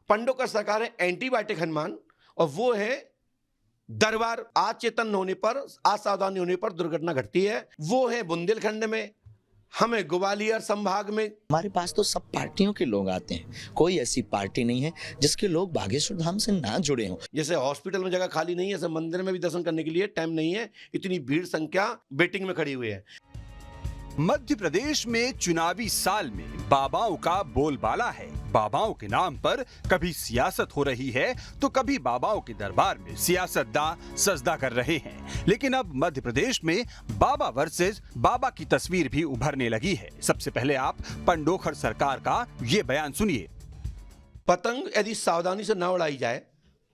पंडों का सरकार है एंटीबायोटिक हनुमान, और वो है दरबार। अचेतन होने पर, असावधानी होने पर दुर्घटना घटती है। वो है बुंदेलखंड में, हमें ग्वालियर संभाग में। हमारे पास तो सब पार्टियों के लोग आते हैं, कोई ऐसी पार्टी नहीं है जिसके लोग बागेश्वर धाम से ना जुड़े हों। जैसे हॉस्पिटल में जगह खाली नहीं है, ऐसे मंदिर में भी दर्शन करने के लिए टाइम नहीं है, इतनी भीड़ संख्या वेटिंग में खड़ी हुई है। मध्य प्रदेश में चुनावी साल में बाबाओं का बोलबाला है। बाबाओं के नाम पर कभी सियासत हो रही है तो कभी बाबाओं के दरबार में सियासतदान सजदा कर रहे हैं। लेकिन अब मध्य प्रदेश में बाबा वर्सेस बाबा की तस्वीर भी उभरने लगी है। सबसे पहले आप पंडोखर सरकार का ये बयान सुनिए। पतंग यदि सावधानी से न उड़ाई जाए,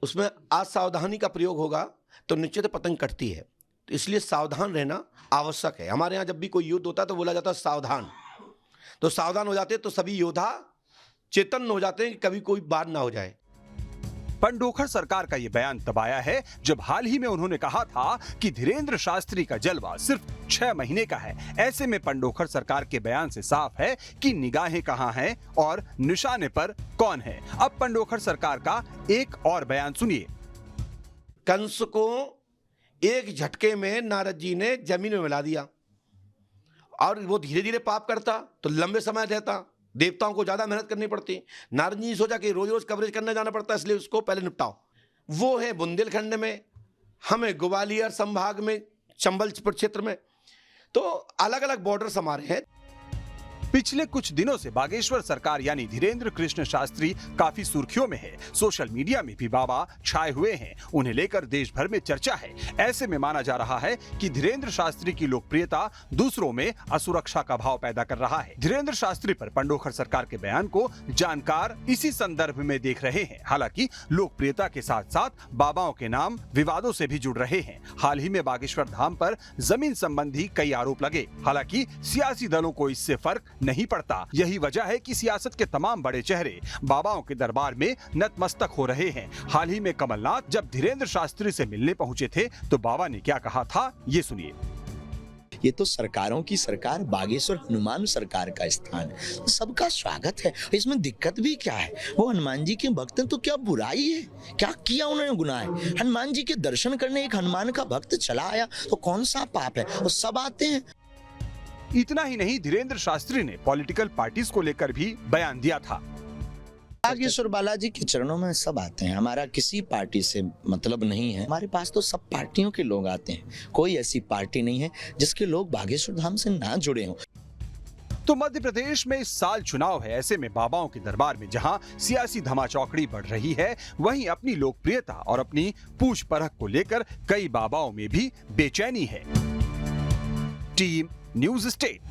उसमें असावधानी का प्रयोग होगा तो निश्चित पतंग कटती है। तो इसलिए सावधान रहना आवश्यक है। हमारे यहाँ जब भी कोई युद्ध होता है तो बोला जाता है सावधान। तो सावधान हो जाते तो सभी योद्धा चेतन हो जाते हैं कि कभी कोई बात ना हो जाए। पंडोखर सरकार का ये बयान तब आया है जब हाल ही में उन्होंने कहा था कि धीरेन्द्र शास्त्री का जलवा सिर्फ 6 महीने का है। ऐसे में पंडोखर सरकार के बयान से साफ है कि निगाहें कहां हैं और निशाने पर कौन है। अब पंडोखर सरकार का एक और बयान सुनिए। कंस को एक झटके में नारद जी ने जमीन में मिला दिया, और वो धीरे धीरे पाप करता तो लंबे समय रहता, देवताओं को ज्यादा मेहनत करनी पड़ती। नारद जी सोचा कि रोज रोज कवरेज करने जाना पड़ता, इसलिए उसको पहले निपटाओ। वो है बुंदेलखंड में, हमें ग्वालियर संभाग में, चंबल क्षेत्र में, तो अलग अलग बॉर्डर्स हमारे हैं। पिछले कुछ दिनों से बागेश्वर सरकार यानी धीरेन्द्र कृष्ण शास्त्री काफी सुर्खियों में है। सोशल मीडिया में भी बाबा छाए हुए हैं। उन्हें लेकर देश भर में चर्चा है। ऐसे में माना जा रहा है कि धीरेन्द्र शास्त्री की लोकप्रियता दूसरों में असुरक्षा का भाव पैदा कर रहा है। धीरेन्द्र शास्त्री पर पंडोखर सरकार के बयान को जानकार इसी संदर्भ में देख रहे हैं। हालांकि लोकप्रियता के साथ साथ बाबाओं के नाम विवादों से भी जुड़ रहे हैं। हाल ही में बागेश्वर धाम पर जमीन संबंधी कई आरोप लगे। हालांकि सियासी दलों को इससे फर्क नहीं पड़ता। यही वजह है कि सियासत के तमाम बड़े चेहरे बाबाओं के दरबार में नतमस्तक हो रहे हैं। हाल ही में कमलनाथ जब धीरेन्द्र शास्त्री से मिलने पहुंचे थे तो बाबा ने क्या कहा था, ये सुनिए। ये तो सरकारों की सरकार बागेश्वर हनुमान सरकार का स्थान है, तो सबका स्वागत है। इसमें दिक्कत भी क्या है? वो हनुमान जी के भक्त हैं तो क्या बुराई है? क्या किया उन्होंने गुनाह है? हनुमान जी के दर्शन करने एक हनुमान का भक्त चला आया तो कौन सा पाप है? वो सब आते हैं। इतना ही नहीं, धीरेन्द्र शास्त्री ने पॉलिटिकल पार्टीज को लेकर भी बयान दिया था। बागेश्वर बालाजी के चरणों में सब आते हैं, हमारा किसी पार्टी से मतलब नहीं है। हमारे पास तो सब पार्टियों के लोग आते हैं, कोई ऐसी पार्टी नहीं है जिसके लोग बागेश्वर धाम से ना जुड़े हों। तो मध्य प्रदेश में इस साल चुनाव है। ऐसे में बाबाओं के दरबार में जहां सियासी धमाचौकड़ी बढ़ रही है, वहीं अपनी लोकप्रियता और अपनी पूछ परख को लेकर कई बाबाओं में भी बेचैनी है। Team news state.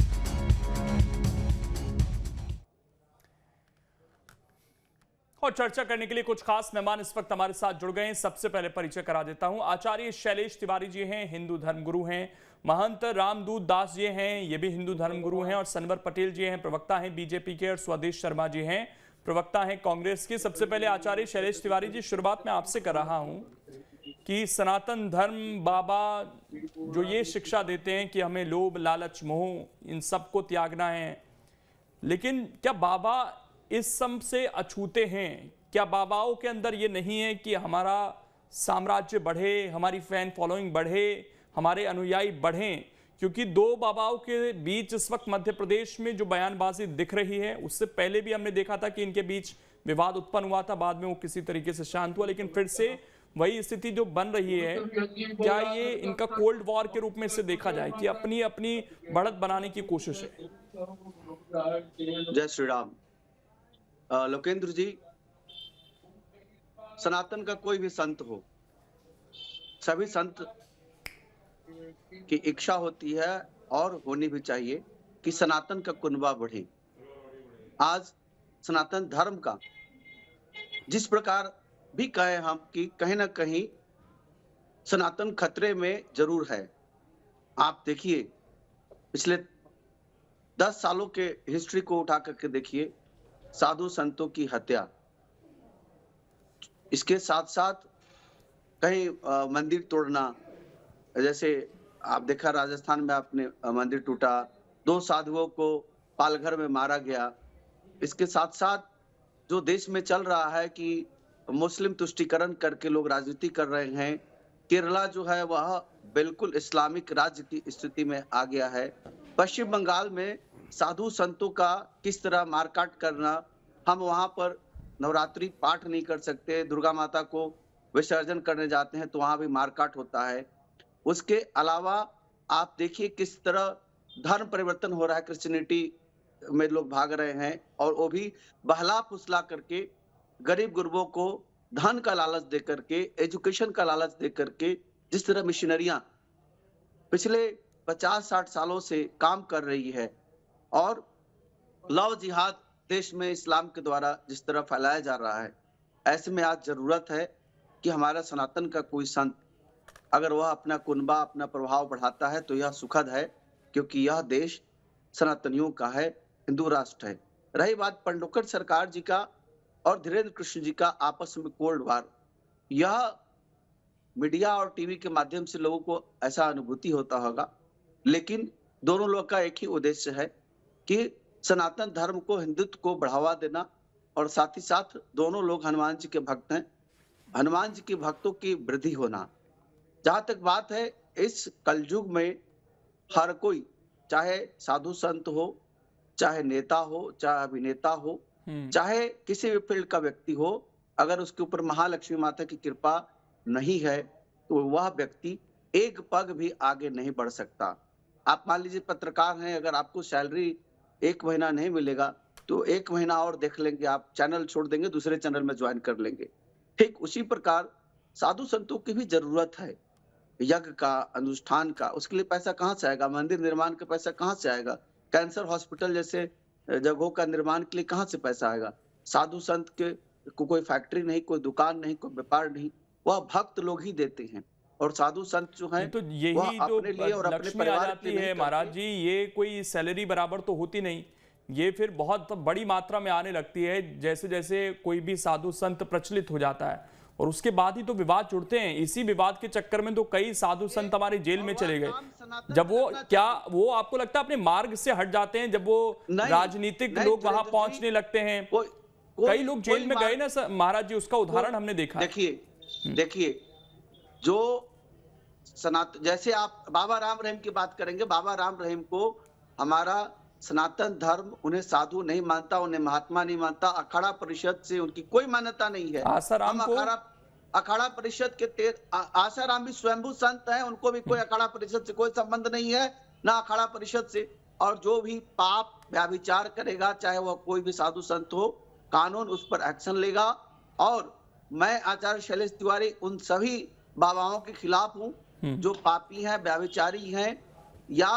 और चर्चा करने के लिए कुछ खास मेहमान इस वक्त हमारे साथ जुड़ गए हैं। सबसे पहले परिचय करा देता हूं। आचार्य शैलेश तिवारी जी हैं, हिंदू धर्मगुरु हैं। महंत रामदूत दास जी हैं, ये भी हिंदू धर्मगुरु हैं। और सनवर पटेल जी हैं, प्रवक्ता हैं बीजेपी के। और स्वदेश शर्मा जी हैं, प्रवक्ता हैं कांग्रेस के। सबसे पहले आचार्य शैलेश तिवारी जी, शुरुआत में आपसे कर रहा हूं कि सनातन धर्म बाबा जो ये शिक्षा देते हैं कि हमें लोभ लालच मोह इन सब को त्यागना है, लेकिन क्या बाबा इस सब से अछूते हैं? क्या बाबाओं के अंदर ये नहीं है कि हमारा साम्राज्य बढ़े, हमारी फैन फॉलोइंग बढ़े, हमारे अनुयायी बढ़ें? क्योंकि दो बाबाओं के बीच इस वक्त मध्य प्रदेश में जो बयानबाजी दिख रही है, उससे पहले भी हमने देखा था कि इनके बीच विवाद उत्पन्न हुआ था, बाद में वो किसी तरीके से शांत हुआ, लेकिन फिर से वही स्थिति जो बन रही है। क्या ये इनका कोल्ड वॉर के रूप में से देखा जाए कि अपनी अपनी बढ़त बनाने की कोशिश है? जय श्री राम। लोकेंद्र जी, सनातन का कोई भी संत हो, सभी संत की इच्छा होती है और होनी भी चाहिए कि सनातन का कुनबा बढ़े। आज सनातन धर्म का जिस प्रकार भी कहे हम कि कहीं ना कहीं सनातन खतरे में जरूर है। आप देखिए, पिछले 10 सालों के हिस्ट्री को उठा करके देखिए, साधु संतों की हत्या, इसके साथ साथ कहीं मंदिर तोड़ना, जैसे आप देखा राजस्थान में आपने मंदिर टूटा, 2 साधुओं को पालघर में मारा गया। इसके साथ साथ जो देश में चल रहा है कि मुस्लिम तुष्टीकरण करके लोग राजनीति कर रहे हैं, केरला जो है वह बिल्कुल इस्लामिक राज्य की स्थिति में आ गया है। पश्चिम बंगाल में साधु संतों का किस तरह मारकाट करना, हम वहां पर नवरात्रि पाठ नहीं कर सकते, दुर्गा माता को विसर्जन करने जाते हैं तो वहां भी मारकाट होता है। उसके अलावा आप देखिए किस तरह धर्म परिवर्तन हो रहा है, क्रिश्चियनिटी में लोग भाग रहे हैं और वो भी बहला फुसला करके गरीब गुरबों को धन का लालच दे करके, एजुकेशन का लालच दे करके, जिस तरह मिशनरियां पिछले 50-60 सालों से काम कर रही है और लव जिहाद देश में इस्लाम के द्वारा जिस तरह फैलाया जा रहा है, ऐसे में आज जरूरत है कि हमारा सनातन का कोई संत अगर वह अपना कुनबा, अपना प्रभाव बढ़ाता है तो यह सुखद है, क्योंकि यह देश सनातनियों का है, हिंदू राष्ट्र है। रही बात पंडोकर सरकार जी का और धीरेन्द्र कृष्ण जी का आपस में कोल्ड वार, यह मीडिया और टीवी के माध्यम से लोगों को ऐसा अनुभूति होता होगा, लेकिन दोनों लोग का एक ही उद्देश्य है कि सनातन धर्म को, हिंदुत्व को बढ़ावा देना, और साथ ही साथ दोनों लोग हनुमान जी के भक्त हैं, हनुमान जी के भक्तों की वृद्धि होना। जहां तक बात है, इस कलयुग में हर कोई, चाहे साधु संत हो, चाहे नेता हो, चाहे अभिनेता हो, चाहे किसी भी फील्ड का व्यक्ति हो, अगर उसके ऊपर महालक्ष्मी माता की कृपा नहीं है तो वह व्यक्ति एक पग भी आगे नहीं बढ़ सकता। आप मान लीजिए पत्रकार हैं, अगर आपको सैलरी 1 महीना नहीं मिलेगा तो 1 महीना और देख लेंगे, आप चैनल छोड़ देंगे, दूसरे चैनल में ज्वाइन कर लेंगे। ठीक उसी प्रकार साधु संतों की भी जरूरत है, यज्ञ का, अनुष्ठान का। उसके लिए पैसा कहाँ से आएगा? मंदिर निर्माण का पैसा कहाँ से आएगा? कैंसर हॉस्पिटल जैसे जगहों का निर्माण के लिए कहाँ से पैसा आएगा? साधु संत के को कोई फैक्ट्री नहीं, कोई दुकान नहीं, कोई व्यापार नहीं, वह भक्त लोग ही देते हैं। और साधु संत जो हैं तो यही तो अपने लिए और अपने लक्ष्मी आ परिवार जाती के लिए है महाराज जी, ये कोई सैलरी बराबर तो होती नहीं, ये फिर बहुत बड़ी मात्रा में आने लगती है जैसे जैसे कोई भी साधु संत प्रचलित हो जाता है, और उसके बाद ही तो विवाद जुड़ते हैं। इसी विवाद के चक्कर में तो कई साधु संत हमारे जेल में चले गए, जब वो क्या वो आपको लगता है अपने मार्ग से हट जाते हैं, जब वो राजनीतिक लोग वहां पहुंचने लगते हैं। कई लोग जेल में गए ना महाराज जी, उसका उदाहरण हमने देखा। देखिए जो सनातन, जैसे आप बाबा राम रहीम की बात करेंगे, बाबा राम रहीम को हमारा सनातन धर्म उन्हें साधु नहीं मानता, उन्हें महात्मा नहीं मानता, अखाड़ा परिषद से उनकी कोई मान्यता नहीं है। आसाराम को अखाड़ा परिषद के आसाराम भी स्वयंभू संत हैं, उनको भी कोई अखाड़ा परिषद से कोई संबंध नहीं है, ना अखाड़ा परिषद से। और जो भी पाप व्याभिचार करेगा, चाहे वह कोई भी साधु संत हो, कानून उस पर एक्शन लेगा। और मैं आचार्य शैलेश तिवारी उन सभी बाबाओं के खिलाफ हूं जो पापी हैं, व्याभिचारी हैं या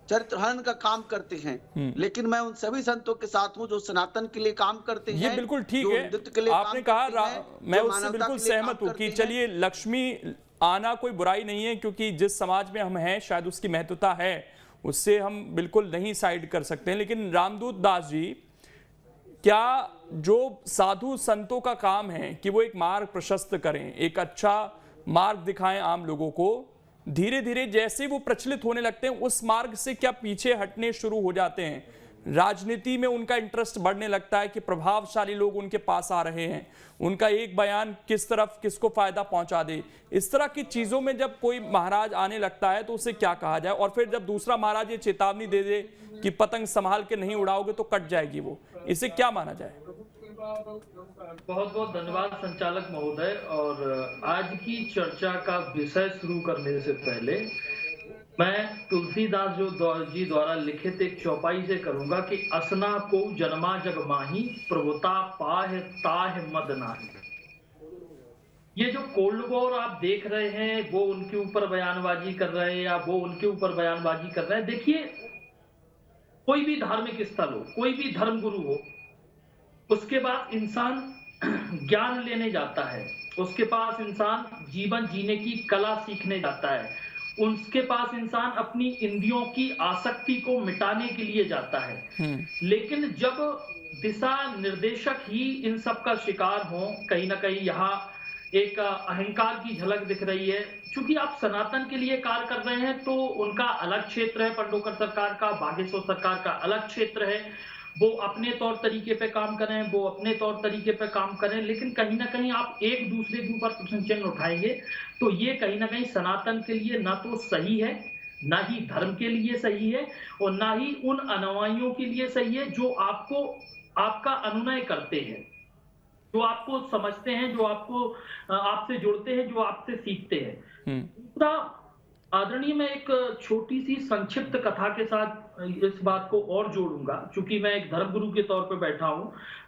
चरित्रहनन का काम करते हैं, लेकिन मैं उन सभी संतों के साथ हूं जो सनातन के लिए काम करते हैं। ये बिल्कुल ठीक है, आपने कहा, मैं उससे बिल्कुल सहमत हूं कि चलिए लक्ष्मी आना कोई बुराई नहीं है, क्योंकि जिस समाज में हम हैं शायद उसकी महत्वता है, उससे हम बिल्कुल नहीं साइड कर सकते हैं। लेकिन रामदूत दास जी, क्या जो साधु संतों का काम है कि वो एक मार्ग प्रशस्त करें, एक अच्छा मार्ग दिखाएं आम लोगों को, धीरे धीरे जैसे वो प्रचलित होने लगते हैं उस मार्ग से क्या पीछे हटने शुरू हो जाते हैं? राजनीति में उनका इंटरेस्ट बढ़ने लगता है कि प्रभावशाली लोग उनके पास आ रहे हैं, उनका एक बयान किस तरफ किसको फायदा पहुंचा दे, इस तरह की चीजों में जब कोई महाराज आने लगता है तो उसे क्या कहा जाए? और फिर जब दूसरा महाराज ये चेतावनी दे दे कि पतंग संभाल के नहीं उड़ाओगे तो कट जाएगी, वो इसे क्या माना जाए? बहुत बहुत धन्यवाद संचालक महोदय। और आज की चर्चा का विषय शुरू करने से पहले मैं तुलसीदास जी द्वारा लिखित एक चौपाई से करूंगा कि असना को जन्मा जग माही, प्रभुता पाह ताह मद नाही। ये जो कोल्ड वॉर आप देख रहे हैं, वो उनके ऊपर बयानबाजी कर रहे हैं या वो उनके ऊपर बयानबाजी कर रहे हैं। देखिए, कोई भी धार्मिक स्थल हो, कोई भी धर्म गुरु हो, उसके बाद इंसान ज्ञान लेने जाता है, उसके पास इंसान जीवन जीने की कला सीखने जाता है, उसके पास इंसान अपनी इंद्रियों की आसक्ति को मिटाने के लिए जाता है। लेकिन जब दिशा निर्देशक ही इन सब का शिकार हो, कहीं ना कहीं यहाँ एक अहंकार की झलक दिख रही है। क्योंकि आप सनातन के लिए कार्य कर रहे हैं तो उनका अलग क्षेत्र है, पंडोकर सरकार का, बागेश्वर सरकार का अलग क्षेत्र है। वो अपने तौर तरीके पे काम करें, वो अपने तौर तरीके पे काम करें, लेकिन कहीं ना कहीं आप एक दूसरे के ऊपर प्रश्न चिन्ह उठाएंगे तो ये कहीं ना कहीं सनातन के लिए ना तो सही है, ना ही धर्म के लिए सही है, और ना ही उन अनुयायियों के लिए सही है जो आपको आपका अनुनय करते हैं, जो आपको समझते हैं, जो आपको आपसे जुड़ते हैं, जो आपसे सीखते हैं। दूसरा, आदरणीय, मैं एक छोटी सी संक्षिप्त कथा के साथ इस बात को और जोड़ूंगा। चूंकि मैं एक धर्मगुरु के तौर पर बैठा हूं,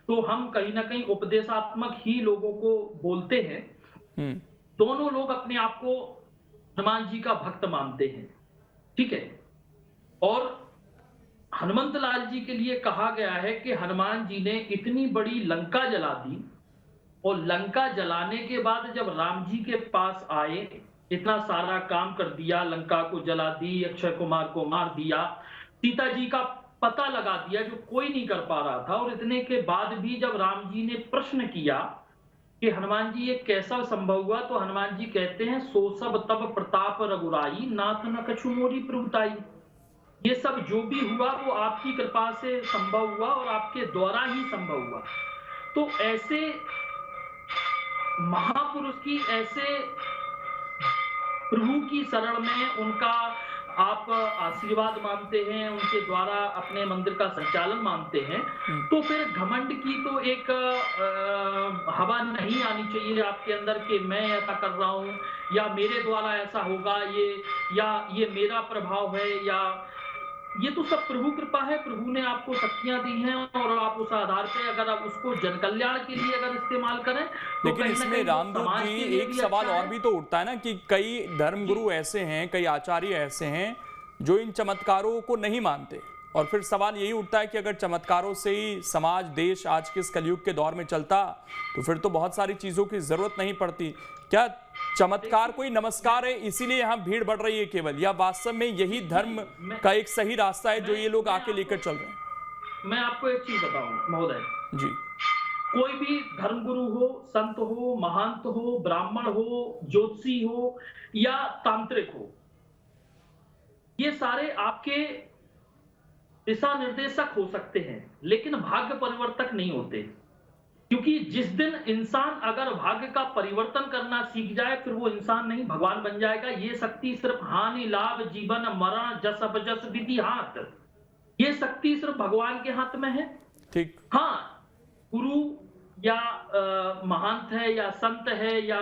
तो हम कहीं ना कहीं उपदेशात्मक ही लोगों को बोलते हैं। दोनों लोग अपने आप को हनुमान जी का भक्त मानते हैं, ठीक है, और हनुमंत लाल जी के लिए कहा गया है कि हनुमान जी ने इतनी बड़ी लंका जला दी, और लंका जलाने के बाद जब राम जी के पास आए, इतना सारा काम कर दिया, लंका को जला दी, अक्षय कुमार को मार दिया, सीता जी का पता लगा दिया जो कोई नहीं कर पा रहा था, और इतने के बाद भी जब राम जी ने प्रश्न किया कि हनुमान जी ये कैसा संभव हुआ, तो हनुमान जी कहते हैं, सो सब तब प्रताप रघुराई, नाथ न कछु मोरी प्रभुताई। ये सब जो भी हुआ वो आपकी कृपा से संभव हुआ और आपके द्वारा ही संभव हुआ। तो ऐसे महापुरुष की, ऐसे प्रभु की शरण में उनका आप आशीर्वाद मानते हैं, उनके द्वारा अपने मंदिर का संचालन मानते हैं, तो फिर घमंड की तो एक हवा नहीं आनी चाहिए आपके अंदर कि मैं ऐसा कर रहा हूं, या मेरे द्वारा ऐसा होगा, ये मेरा प्रभाव है, या ये तो सब प्रभु कृपा है। प्रभु ने आपको शक्तियां दी हैं, और आप उस आधार पे अगर आप उसको जन कल्याण के लिए अगर इस्तेमाल करें तो लेकिन इसमें रामदूत जी एक सवाल और भी तो उठता है ना कि कई धर्मगुरु ऐसे हैं, कई आचार्य ऐसे हैं जो इन चमत्कारों को नहीं मानते, और फिर सवाल यही उठता है कि अगर चमत्कारों से ही समाज, देश आज के इस कलयुग के दौर में चलता तो फिर तो बहुत सारी चीजों की जरूरत नहीं पड़ती। क्या चमत्कार कोई नमस्कार है इसीलिए यहाँ भीड़ बढ़ रही है केवल, या वास्तव में यही धर्म का एक सही रास्ता है जो ये लोग आके लेकर चल रहे हैं? मैं आपको एक चीज बताऊं महोदय जी, कोई भी धर्मगुरु हो, संत हो, महंत हो, ब्राह्मण हो, ज्योतिषी हो या तांत्रिक हो, ये सारे आपके दिशा निर्देशक हो सकते हैं, लेकिन भाग्य परिवर्तक नहीं होते। क्योंकि जिस दिन इंसान अगर भाग्य का परिवर्तन करना सीख जाए, फिर वो इंसान नहीं भगवान बन जाएगा। ये शक्ति सिर्फ हानि लाभ जीवन मरण जस अपजस विधि हाथ, ये शक्ति सिर्फ भगवान के हाथ में है। ठीक। हाँ, गुरु या महंत है या संत है या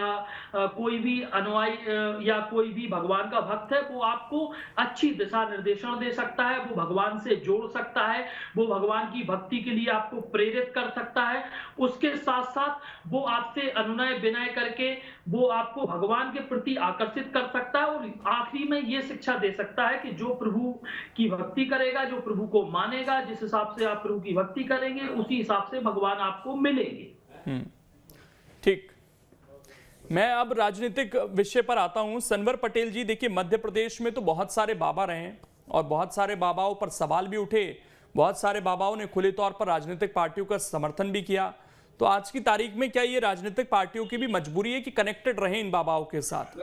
कोई भी अनुयायी या कोई भी भगवान का भक्त है, वो आपको अच्छी दिशा निर्देशन दे सकता है, वो भगवान से जोड़ सकता है, वो भगवान की भक्ति के लिए आपको प्रेरित कर सकता है। उसके साथ साथ वो आपसे अनुनय विनय करके वो आपको भगवान के प्रति आकर्षित कर सकता है, और आखिरी में ये शिक्षा दे सकता है कि जो प्रभु की भक्ति करेगा, जो प्रभु को मानेगा, जिस हिसाब से आप प्रभु की भक्ति करेंगे, उसी हिसाब से भगवान आपको मिलेंगे। ठीक। मैं अब राजनीतिक विषय पर आता हूं। सनवर पटेल जी, देखिए मध्य प्रदेश में तो बहुत सारे बाबा रहे हैं और बहुत सारे बाबाओं पर सवाल भी उठे, बहुत सारे बाबाओं ने खुले तौर पर राजनीतिक पार्टियों का समर्थन भी किया। तो आज की तारीख में क्या ये राजनीतिक पार्टियों की भी मजबूरी है कि कनेक्टेड रहे इन बाबाओं के साथ?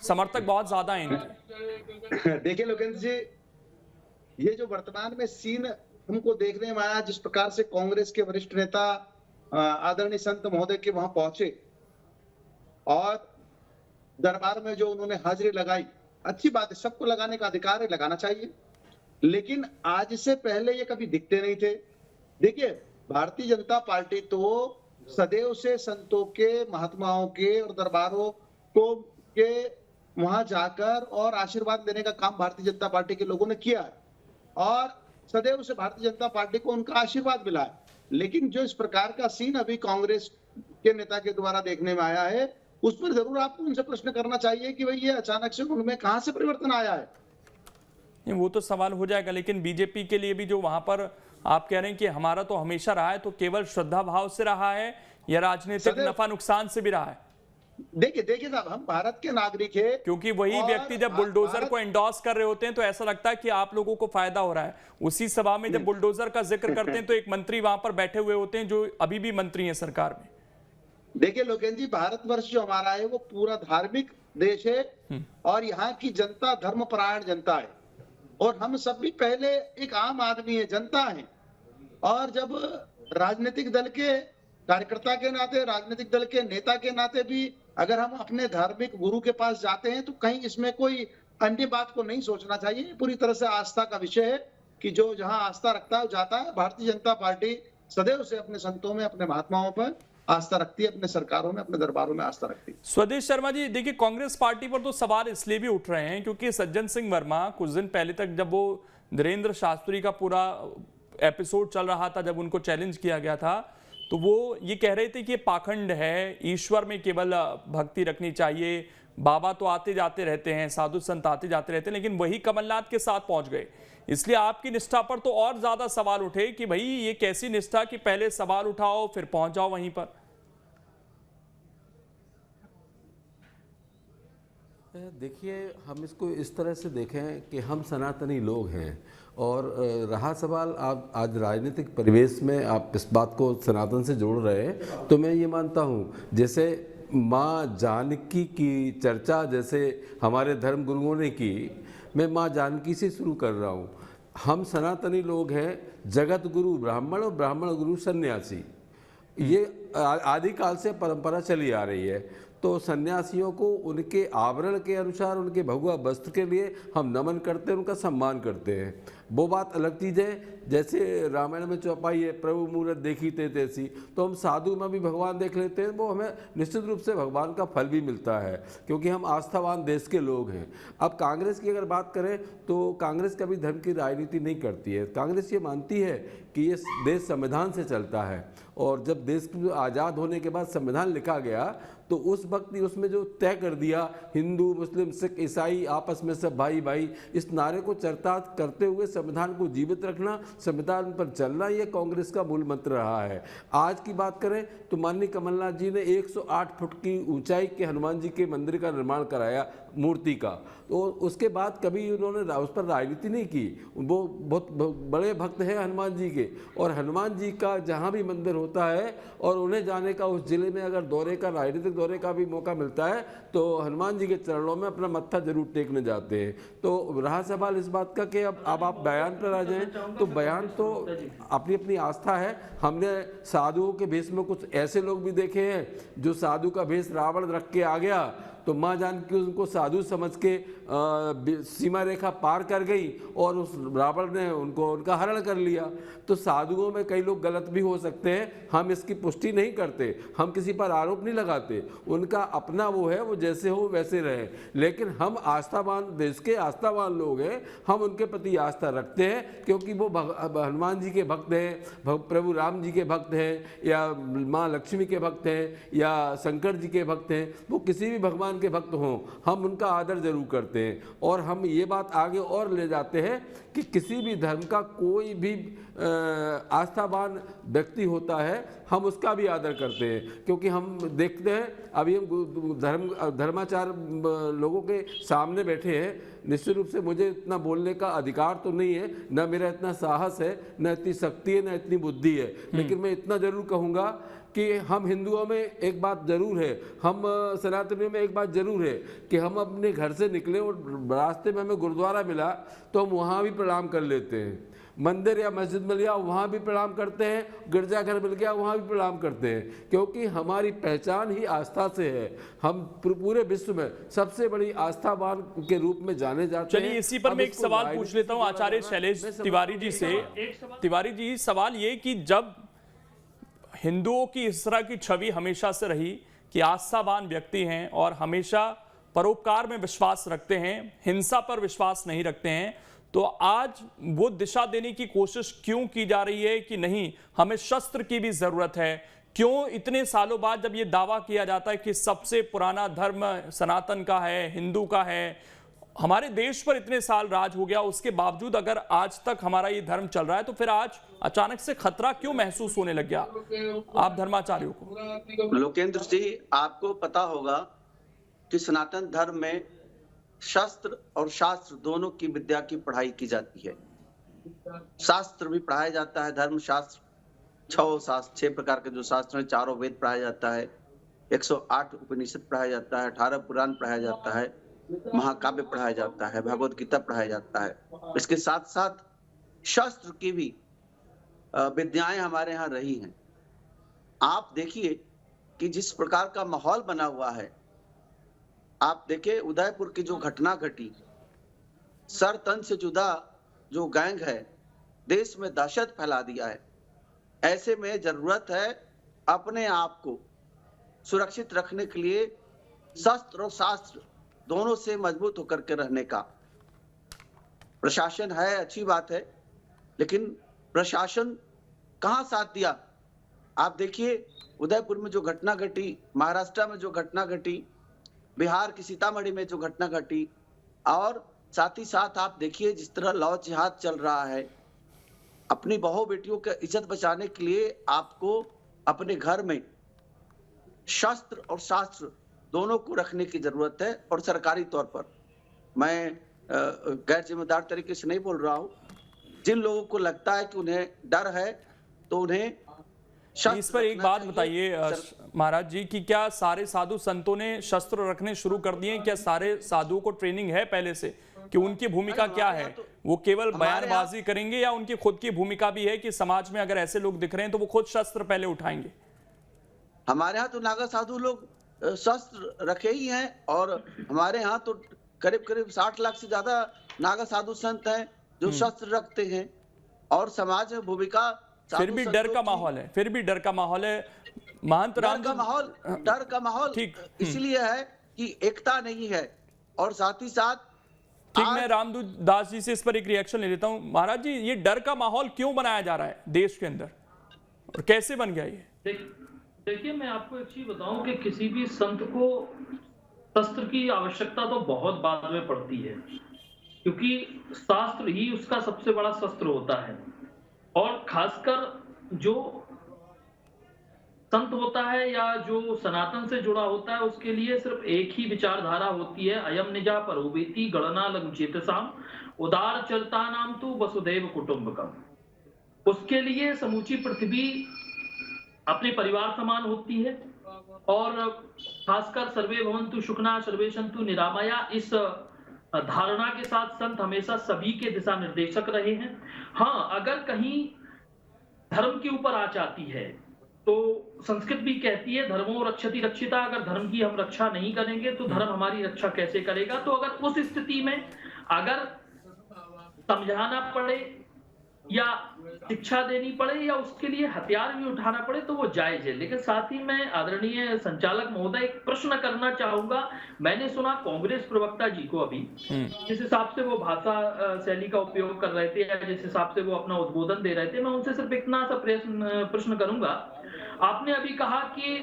समर्थक बहुत ज्यादा हैं इनके। देखिए लोकेंद्र जी, ये जो वर्तमान में सीन हमको देखने में आया, जिस प्रकार से कांग्रेस के वरिष्ठ नेता आदरणीय संत महोदय के वहां पहुंचे और दरबार में जो उन्होंने हाजिरी लगाई, अच्छी बात है, सबको लगाने का अधिकार है, लगाना चाहिए, लेकिन आज से पहले ये कभी दिखते नहीं थे। देखिए, भारतीय जनता पार्टी तो सदैव से संतों के, महात्माओं के और दरबारों को के वहां जाकर और आशीर्वाद देने का काम भारतीय जनता पार्टी के लोगों ने किया है, और सदैव से भारतीय जनता पार्टी को उनका आशीर्वाद मिला है। लेकिन जो इस प्रकार का सीन अभी कांग्रेस के नेता के द्वारा देखने में आया है, उस पर जरूर आपको उनसे प्रश्न करना चाहिए कि भाई ये अचानक से उनमें कहां से परिवर्तन आया है। वो तो सवाल हो जाएगा, लेकिन बीजेपी के लिए भी जो वहां पर आप कह रहे हैं कि हमारा तो हमेशा रहा है, तो केवल श्रद्धा भाव से रहा है या राजनीतिक नफा नुकसान से भी रहा है? देखिए साहब, हम भारत के नागरिक हैं, क्योंकि वही व्यक्ति जब बुलडोजर को एंडोर्स कर रहे होते हैं तो ऐसा लगता है कि आप लोगों को फायदा हो रहा है। उसी सभा में जब बुलडोजर का जिक्र करते हैं तो एक मंत्री वहां पर बैठे हुए होते हैं जो अभी भी मंत्री हैं सरकार में। देखिए लोकेंद्र जी, भारतवर्ष जो हमारा है वो पूरा धार्मिक देश है और यहाँ की जनता धर्मपरायण जनता है, और हम सब भी पहले एक आम आदमी है, जनता है, और जब राजनीतिक दल के कार्यकर्ता के नाते, राजनीतिक दल के नेता के नाते भी अगर हम अपने धार्मिक गुरु के पास जाते हैं तो कहीं इसमें कोई अन्य बात को नहीं सोचना चाहिए। पूरी तरह से आस्था का विषय है कि जो जहां आस्था रखता है वो जाता है। भारतीय जनता पार्टी सदैव से अपने संतों में, अपने महात्माओं पर आस्था रखती है, अपने सरकारों में, अपने दरबारों में आस्था रखती है। स्वदेश शर्मा जी, देखिए कांग्रेस पार्टी पर तो सवाल इसलिए भी उठ रहे हैं क्योंकि सज्जन सिंह वर्मा कुछ दिन पहले तक जब वो धीरेन्द्र शास्त्री का पूरा एपिसोड चल रहा था, जब उनको चैलेंज किया गया था, तो वो ये कह रहे थे कि पाखंड है, ईश्वर में केवल भक्ति रखनी चाहिए, बाबा तो आते जाते रहते हैं, साधु संत आते जाते रहते हैं, लेकिन वही कमलनाथ के साथ पहुंच गए। इसलिए आपकी निष्ठा पर तो और ज्यादा सवाल उठे कि भाई ये कैसी निष्ठा कि पहले सवाल उठाओ फिर पहुंच जाओ वहीं पर। देखिए, हम इसको इस तरह से देखें कि हम सनातनी लोग हैं, और रहा सवाल आप आज राजनीतिक परिवेश में आप इस बात को सनातन से जोड़ रहे हैं, तो मैं ये मानता हूँ जैसे माँ जानकी की चर्चा जैसे हमारे धर्म गुरुओं ने की, मैं माँ जानकी से शुरू कर रहा हूँ। हम सनातनी लोग हैं, जगत गुरु ब्राह्मण और ब्राह्मण गुरु सन्यासी, ये आदिकाल से परंपरा चली आ रही है। तो सन्यासियों को उनके आवरण के अनुसार, उनके भगवा वस्त्र के लिए हम नमन करते हैं, उनका सम्मान करते हैं, वो बात अलग चीज़ है। जैसे रामायण में चौपाई है, प्रभु मूरत देखी ते तैसी, तो हम साधु में भी भगवान देख लेते हैं, वो हमें निश्चित रूप से भगवान का फल भी मिलता है, क्योंकि हम आस्थावान देश के लोग हैं। अब कांग्रेस की अगर बात करें तो कांग्रेस कभी धर्म की राजनीति नहीं करती है। कांग्रेस ये मानती है कि ये देश संविधान से चलता है, और जब देश आज़ाद होने के बाद संविधान लिखा गया तो उस वक्त ही उसमें जो तय कर दिया, हिंदू मुस्लिम सिख ईसाई आपस में सब भाई भाई, इस नारे को चरितार्थ करते हुए संविधान को जीवित रखना, संविधान पर चलना, ये कांग्रेस का मूल मंत्र रहा है। आज की बात करें तो माननीय कमलनाथ जी ने 108 फुट की ऊंचाई के हनुमान जी के मंदिर का निर्माण कराया, मूर्ति का, तो उसके बाद कभी उन्होंने उस पर राजनीति नहीं की। वो बहुत बड़े भक्त हैं हनुमान जी के, और हनुमान जी का जहाँ भी मंदिर होता है और उन्हें जाने का, उस जिले में अगर दौरे का, राजनीतिक दौरे का भी मौका मिलता है तो हनुमान जी के चरणों में अपना मत्था जरूर टेकने जाते हैं। तो रहा सवाल इस बात का कि अब आप बयान पर आ जाएं, तो बयान तो अपनी अपनी आस्था है। हमने साधुओं के भेष में कुछ ऐसे लोग भी देखे हैं जो साधु का भेष रावण रख के आ गया, तो माँ जानकी उनको साधु समझ के सीमा रेखा पार कर गई और उस रावण ने उनका हरण कर लिया। तो साधुओं में कई लोग गलत भी हो सकते हैं, हम इसकी पुष्टि नहीं करते, हम किसी पर आरोप नहीं लगाते, उनका अपना वो है, वो जैसे हो वैसे रहे। लेकिन हम आस्थावान, देश के आस्थावान लोग हैं, हम उनके प्रति आस्था रखते हैं, क्योंकि वो हनुमान जी के भक्त हैं, प्रभु राम जी के भक्त हैं, या माँ लक्ष्मी के भक्त हैं, या शंकर जी के भक्त हैं, वो किसी भी भगवान के भक्त हों, हम उनका आदर जरूर करते हैं। और हम ये बात आगे और ले जाते हैं कि किसी भी धर्म का कोई भी आस्थावान व्यक्ति होता है, हम उसका भी आदर करते हैं, क्योंकि हम देखते हैं अभी हम धर्माचार लोगों के सामने बैठे हैं। निश्चित रूप से मुझे इतना बोलने का अधिकार तो नहीं है, न मेरा इतना साहस है, न इतनी शक्ति है, न इतनी बुद्धि है, लेकिन मैं इतना जरूर कहूँगा कि हम हिंदुओं में एक बात जरूर है, हम सनातनियों में एक बात जरूर है कि हम अपने घर से निकले और रास्ते में हमें गुरुद्वारा मिला तो हम वहाँ भी प्रणाम कर लेते हैं, मंदिर या मस्जिद मिल गया वहाँ भी प्रणाम करते हैं, गिरजाघर मिल गया वहाँ भी प्रणाम करते हैं, क्योंकि हमारी पहचान ही आस्था से है। हम पूरे विश्व में सबसे बड़ी आस्थावान के रूप में जाने जाते हैं। चलिए इसी पर मैं एक सवाल पूछ लेता हूँ आचार्य शैलेश तिवारी जी से। तिवारी जी, सवाल ये कि जब हिंदुओं की इस तरह की छवि हमेशा से रही कि आस्थावान व्यक्ति हैं और हमेशा परोपकार में विश्वास रखते हैं, हिंसा पर विश्वास नहीं रखते हैं, तो आज वो दिशा देने की कोशिश क्यों की जा रही है कि नहीं, हमें शस्त्र की भी जरूरत है? क्यों इतने सालों बाद जब ये दावा किया जाता है कि सबसे पुराना धर्म सनातन का है, हिंदू का है, हमारे देश पर इतने साल राज हो गया, उसके बावजूद अगर आज तक हमारा ये धर्म चल रहा है, तो फिर आज अचानक से खतरा क्यों महसूस होने लग गया आप धर्माचार्यों को? लोकेंद्र जी, आपको पता होगा कि सनातन धर्म में शस्त्र और शास्त्र दोनों की विद्या की पढ़ाई की जाती है। शास्त्र भी पढ़ाया जाता है, धर्म शास्त्र 6 प्रकार के जो शास्त्र हैं, 4 वेद पढ़ाया जाता है, 108 उपनिषद पढ़ाया जाता है, 18 पुराण पढ़ाया जाता है, महाकाव्य पढ़ाया जाता है, भगवत गीता पढ़ाया जाता है। इसके साथ साथ शास्त्र की भी विद्याएं हमारे यहाँ रही हैं। आप देखिए कि जिस प्रकार का माहौल बना हुआ है, आप देखिए उदयपुर की जो घटना घटी, सर तन से जुदा जो गैंग है, देश में दहशत फैला दिया है। ऐसे में जरूरत है अपने आप को सुरक्षित रखने के लिए शस्त्र और शास्त्र दोनों से मजबूत होकर के रहने का। प्रशासन है, अच्छी बात है, लेकिन प्रशासन कहाँ साथ दिया? आप देखिए उदयपुर में जो घटना घटी, महाराष्ट्र में जो घटना घटी, बिहार की सीतामढ़ी में जो घटना घटी, और साथ ही साथ आप देखिए जिस तरह लव जिहाद चल रहा है। अपनी बहू बेटियों की इज्जत बचाने के लिए आपको अपने घर में शस्त्र और शास्त्र दोनों को रखने की जरूरत है। और सरकारी तौर पर मैं गैर जिम्मेदार तरीके से नहीं बोल रहा हूं, जिन लोगों को लगता है कि उन्हें डर है तो उन्हें इस पर एक बात बताइए महाराज जी कि क्या सारे साधु संतों ने शस्त्र रखने शुरू कर दिए? क्या सारे साधुओं को ट्रेनिंग है पहले से कि उनकी भूमिका क्या है? वो केवल बयानबाजी करेंगे या उनकी खुद की भूमिका भी है कि समाज में अगर ऐसे लोग दिख रहे हैं तो वो खुद शस्त्र पहले उठाएंगे? हमारे यहाँ तो नागा साधु लोग शस्त्र रखे ही हैं, और हमारे यहाँ तो करीब करीब 60 लाख से ज्यादा नागा साधु संत हैं जो शस्त्र रखते हैं। और समाज में भूमिका फिर भी डर का माहौल है, फिर भी डर का माहौल है। महंत राम डर का माहौल इसलिए है कि एकता नहीं है, और साथ ही साथ ठीक। मैं रामदूत दास जी से इस पर एक रिएक्शन ले लेता हूं। महाराज जी, ये डर का माहौल क्यों बनाया जा रहा है देश के अंदर और कैसे बन गया ये? देखिए, मैं आपको एक चीज बताऊं कि किसी भी संत को शस्त्र की आवश्यकता तो बहुत बाद में पड़ती है, क्योंकि शास्त्र ही उसका सबसे बड़ा शस्त्र होता है। और खासकर जो संत होता है या जो सनातन से जुड़ा होता है, उसके लिए सिर्फ एक ही विचारधारा होती है, अयम निजा परोवेति गणना लघुचेतसाम उदार चलता नाम तो वसुधैव कुटुंबकम। उसके लिए समूची पृथ्वी अपने परिवार समान होती है। और खासकर सर्वे भवन्तु सुखिनः सर्वे सन्तु निरामया, इस धारणा के साथ संत हमेशा सभी के दिशा निर्देशक रहे हैं। हाँ, अगर कहीं धर्म के ऊपर आंच आती है तो संस्कृत भी कहती है धर्मो रक्षति रक्षिता, अगर धर्म की हम रक्षा नहीं करेंगे तो धर्म हमारी रक्षा कैसे करेगा? तो अगर उस स्थिति में अगर समझाना पड़े या शिक्षा देनी पड़े या उसके लिए हथियार भी उठाना पड़े तो वो जायज है। लेकिन साथ ही मैं आदरणीय संचालक महोदय एक प्रश्न करना चाहूंगा। मैंने सुना कांग्रेस प्रवक्ता जी को अभी जिस हिसाब से वो भाषा शैली का उपयोग कर रहे थे या जिस हिसाब से वो अपना उद्बोधन दे रहे थे, मैं उनसे सिर्फ इतना सा प्रश्न करूंगा। आपने अभी कहा कि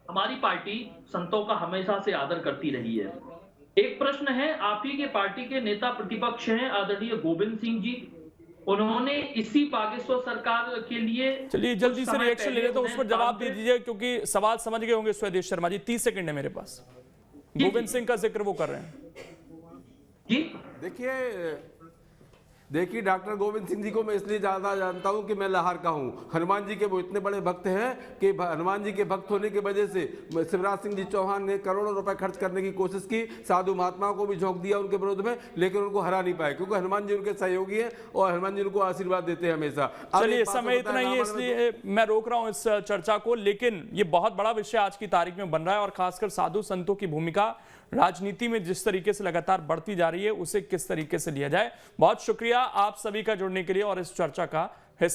हमारी पार्टी संतों का हमेशा से आदर करती रही है। एक प्रश्न है, आप ही के पार्टी के नेता प्रतिपक्ष हैं आदरणीय गोविंद सिंह जी, उन्होंने इसी बागेश्वर सरकार के लिए, चलिए जल्दी से रिएक्शन ले लेते हैं, उस पर जवाब दे दीजिए क्योंकि सवाल समझ गए होंगे स्वदेश शर्मा जी। 30 सेकंड है मेरे पास। गोविंद सिंह का जिक्र वो कर रहे हैं जी। देखिए डॉक्टर गोविंद सिंह जी को मैं इसलिए ज़्यादा जानता हूं कि मैं लाहौर का हूं। हनुमान जी के वो इतने बड़े भक्त हैं कि हनुमान जी के भक्त होने की वजह से शिवराज सिंह जी चौहान ने करोड़ों रुपए खर्च करने की कोशिश की, साधु महात्माओं को भी झोंक दिया उनके विरोध में, लेकिन उनको हरा नहीं पाए क्योंकि हनुमान जी उनके सहयोगी हैं और हनुमान जी उनको आशीर्वाद देते हैं हमेशा। चलिए समय इतना ही है इसलिए मैं रोक रहा हूँ इस चर्चा को, लेकिन ये बहुत बड़ा विषय आज की तारीख में बन रहा है और खासकर साधु संतों की भूमिका राजनीति में जिस तरीके से लगातार बढ़ती जा रही है उसे किस तरीके से लिया जाए। बहुत शुक्रिया आप सभी का जुड़ने के लिए और इस चर्चा का